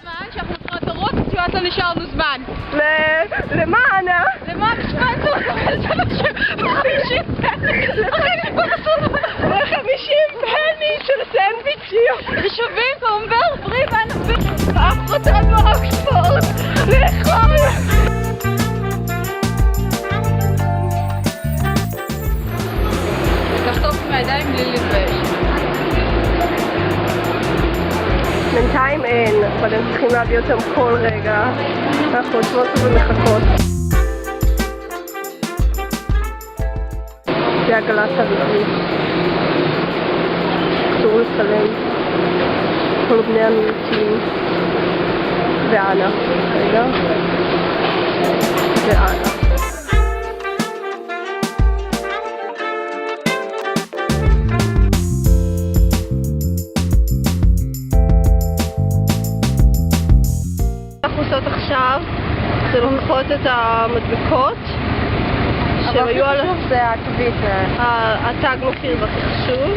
זמן שאנחנו צריכות לרוץ, כמעט לא נשארנו זמן. למה, אנה? למה משפט טוב? ל-50 פני של סנדוויצ'ים. ושווים פומבר פרי וענבים. ואף אותנו אוקספורד. לאכול. לחטוף מהידיים בלי להתבייש. בינתיים אין, אבל הם צריכים להביא אותם כל רגע. אנחנו יושבות ומחכות. זה עגלת הרביעית. אסור לצלם. כל בני המיעוטים. ואנה. רגע. ואנה. עכשיו זה לוקחות את המדבקות שהיו על זה הטבעית. התג מחיר והכי חשוב.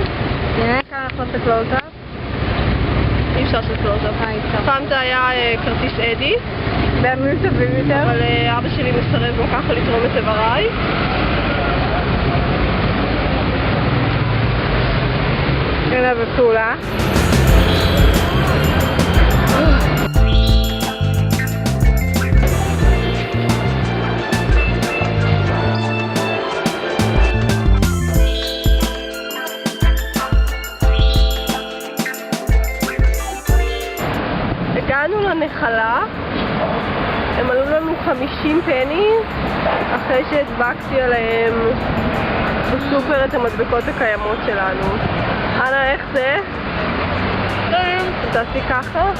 כאן אנחנו עושה קלוזאפ. אי אפשר לעשות קלוזאפ. פעם זה היה כרטיס אדי בימים טובים יותר. אבל אבא שלי מסרב גם ככה לתרום את איבריי. הנה בפעולה. הגענו לנחלה, הם עלו לנו 50 פני אחרי שהדבקתי עליהם בסופר את המדבקות הקיימות שלנו. אנה, איך זה? תעשי ככה.